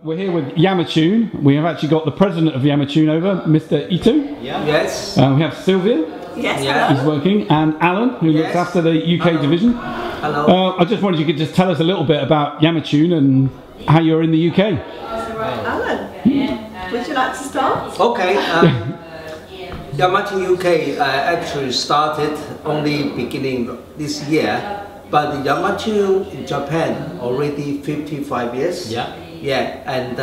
We're here with YAMAtune. We have actually got the president of YAMAtune over, Mr. Ito. Yeah. Yes. We have Sylvia. Yes. Yeah. Who's working, and Alan, who looks after the UK division. Hello. I just wondered if you could just tell us a little bit about YAMAtune and how you're in the UK. Alan, would you like to start? Okay. YAMAtune UK actually started only beginning this year, but YAMAtune in Japan already 55 years. Yeah. Yeah, and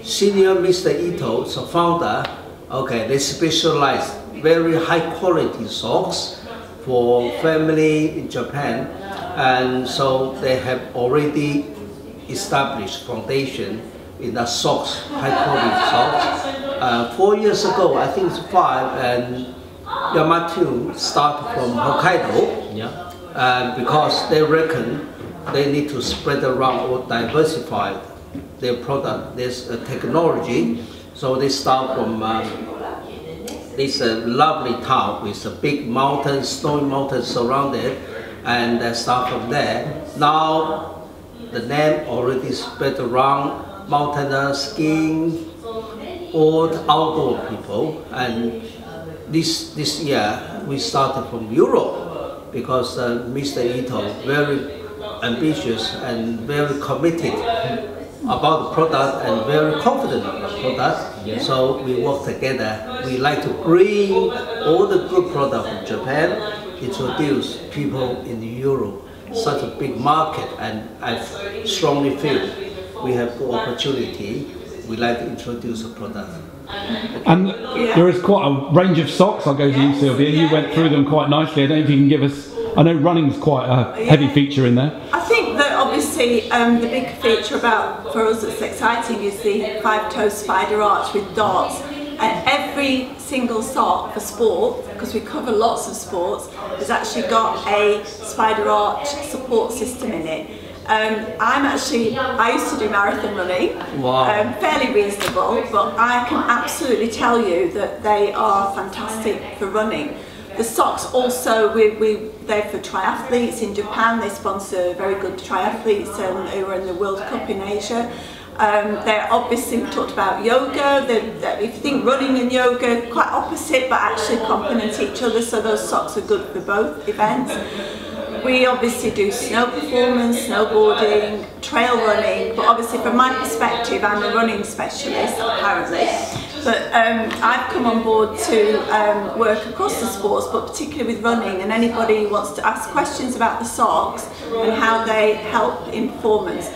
senior Mr. Ito, so founder. Okay, they specialize very high quality socks for family in Japan, and so they have already established foundation in the socks, high quality socks. 4 years ago, I think it's 5, and YAMAtune started from Hokkaido. Yeah. Because they reckon they need to spread around or diversify their product, this technology. So they start from this lovely town with a big mountain, snowy mountain surrounded, and they start from there. Now the name already spread around, mountaineers, skiing, all the outdoor people. And this year we started from Europe because Mr. Ito very ambitious and very committed about the product and very confident about the product. Yeah. So we work together. We like to bring all the good product from Japan, introduce people in Europe, such a big market, and I strongly feel we have the opportunity. We like to introduce a product. And there is quite a range of socks. I'll go to you, Sylvia. You went through them quite nicely. I don't know if you can give us, I know running's quite a heavy feature in there. I think that obviously the big feature about, for us that's exciting, is the 5-toe spider arch with dots. And every single sock for sport, because we cover lots of sports, has actually got a spider arch support system in it. I used to do marathon running, wow. Fairly reasonable, but I can absolutely tell you that they are fantastic for running. The socks also, they're for triathletes in Japan. They sponsor very good triathletes who are in the World Cup in Asia. They're obviously, we talked about yoga. If you think running and yoga, quite opposite, but actually complement each other, so those socks are good for both events. We obviously do snow performance, snowboarding, trail running, but obviously from my perspective, I'm a running specialist apparently. But I've come on board to work across the sports, but particularly with running, and anybody who wants to ask questions about the socks and how they help in performance,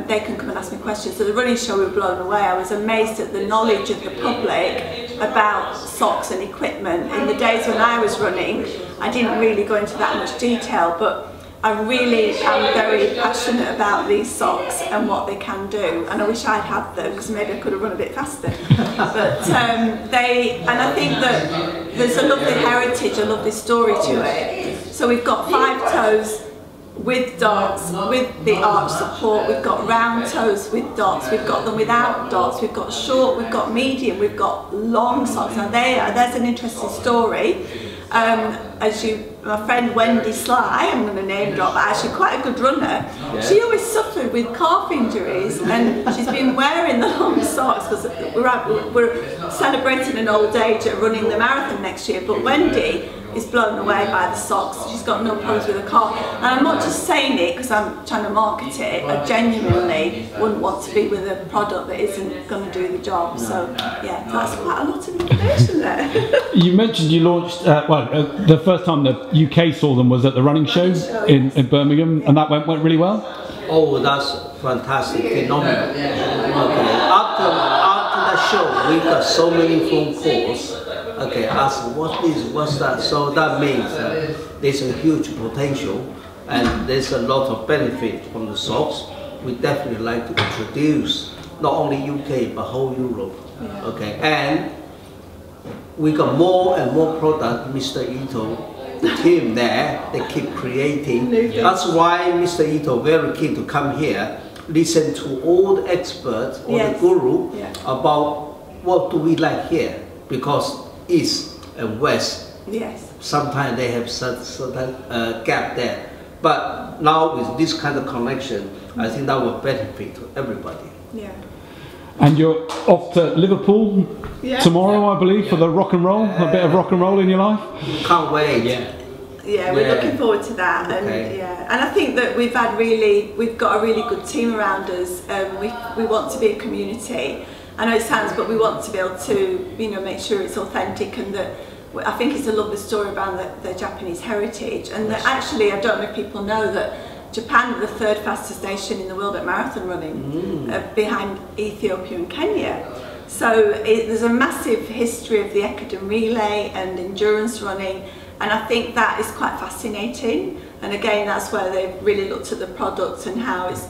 they can come and ask me questions. So the running show, we were blown away. I was amazed at the knowledge of the public about socks and equipment. In the days when I was running, I didn't really go into that much detail, but I really am very passionate about these socks and what they can do, and I wish I'd had them because maybe I could have run a bit faster. But and I think that there's a lovely heritage, a lovely story to it. So we've got 5 toes with dots, with the arch support. We've got round toes with dots, we've got them without dots, we've got short, we've got medium, we've got long socks. Now there's an interesting story. My friend Wendy Sly, I'm going to name drop, but actually quite a good runner. Yeah. She always suffered with calf injuries, and she's been wearing the long socks because we're celebrating an old age at running the marathon next year. But Wendy is blown away by the socks. She's got no problems with her calf. And I'm not just saying it because I'm trying to market it. I genuinely wouldn't want to be with a product that isn't going to do the job. So yeah, that's quite a lot of information there. You mentioned you launched, the first time the UK saw them was at the running show in Birmingham, and that went really well? Oh, that's fantastic, phenomenal. Okay. After the show, we got so many phone calls. Okay, ask what's this, what's that. So that means there's a huge potential and there's a lot of benefit from the socks. We definitely like to introduce not only UK but whole Europe. Yeah. Okay, and we got more and more product. Mr. Ito, the team there, they keep creating. That's why Mr. Ito very keen to come here, listen to all the experts or the guru about what do we like here, because East and West, sometimes they have certain gap there. But now with this kind of connection, I think that will benefit to everybody. Yeah. And you're off to Liverpool tomorrow, I believe, for the rock and roll. A bit of rock and roll in your life. Can't wait. Yeah, we're looking forward to that, and and I think that we've got a really good team around us. We want to be a community. I know it sounds, but we want to be able to, make sure it's authentic, and that I think it's a lovely story around the Japanese heritage, and that actually, I don't know if people know that Japan is the third fastest nation in the world at marathon running, behind Ethiopia and Kenya. So there's a massive history of the Ekiden relay and endurance running, and I think that is quite fascinating. And again, that's where they've really looked at the product and how it's,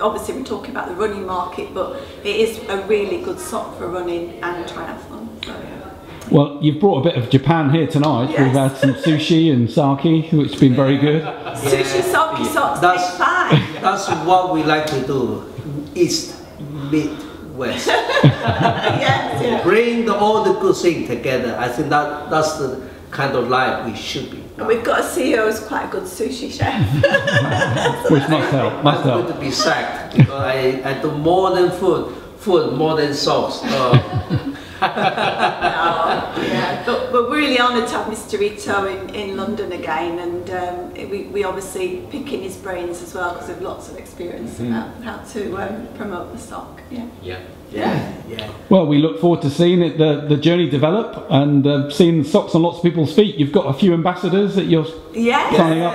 obviously we're talking about the running market, but it is a really good sock for running and triathlon. So, yeah. Well, you've brought a bit of Japan here tonight. Yes. We've had some sushi and sake, which has been very good. Sushi, sake, socks, fine. That's what we like to do. East, mid, west. Yes. Bring all the good things together. I think that's the kind of life we should be. And we've got a CEO who's quite a good sushi chef. Which must help. I'm going to be sacked because I do more than food more than socks. But we're really honoured to have Mr. Ito in London again, and we obviously picking his brains as well because we have lots of experience about how to promote the sock. Yeah. Well, we look forward to seeing it, the journey develop, and seeing socks on lots of people's feet. You've got a few ambassadors that you're signing up.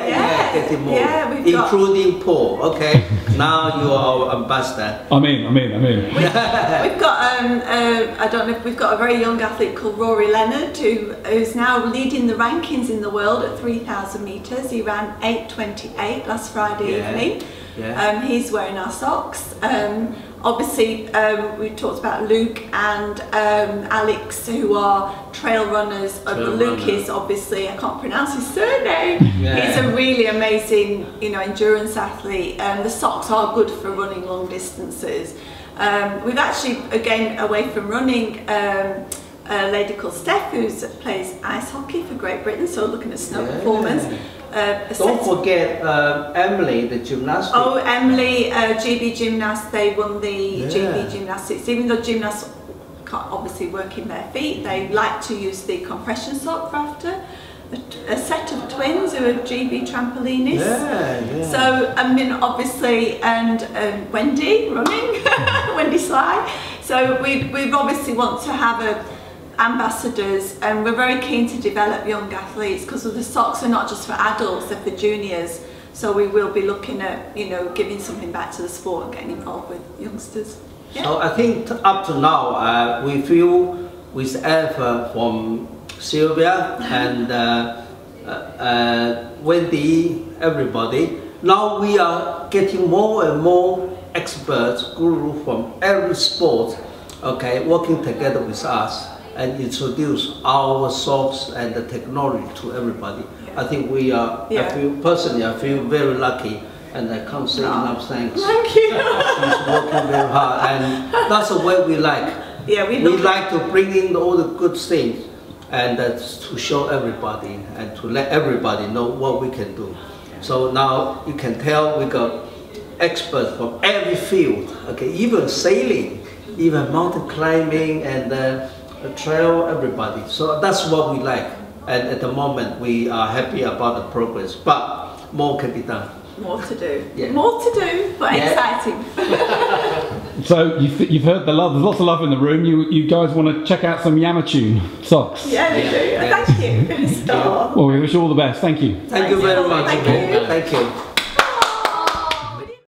Getting more, including Paul. Okay, now you are our ambassador. I'm in. We've got I don't know if we've got a very young athlete called Rory Leonard who's now leading the rankings in the world at 3,000 metres. He ran 8:28 last Friday evening. He's wearing our socks. Obviously, we talked about Luke and Alex, who are trail runners. Luke is obviously, I can't pronounce his surname. He's a really amazing, endurance athlete. The socks are good for running long distances. We've actually, again, away from running, a lady called Steph who plays ice hockey for Great Britain, so looking at snow performance. Don't forget Emily, the gymnastics. Oh, Emily, GB Gymnast, they won the GB Gymnastics. Even though gymnasts can't obviously work in their feet, they like to use the compression sock for after. A set of twins who are GB trampolinists. So, I mean, obviously, and Wendy running, Wendy Sly. So we obviously want to have ambassadors, and we're very keen to develop young athletes because the socks are not just for adults, they're for juniors. So we will be looking at, giving something back to the sport and getting involved with youngsters. So I think up to now, we feel with effort from Sylvia and Wendy, everybody, now we are getting more and more experts, gurus from every sport, working together with us and introduce our socks and the technology to everybody. I think we are, personally, I feel very lucky, and I can't say enough thanks. Thank you. She's working very hard, and that's the way we like. We like to bring in all the good things and to show everybody and to let everybody know what we can do. So now you can tell we got experts from every field, even sailing, even mountain climbing and trail, everybody. So that's what we like, and at the moment we are happy about the progress, but more can be done. More to do. More to do, but exciting. So you've heard the love. There's lots of love in the room. You guys want to check out some YAMAtune socks? Yeah, we do. Thank you. Well, we wish you all the best. Thank you. Thank you very much. Thank you. Thank you.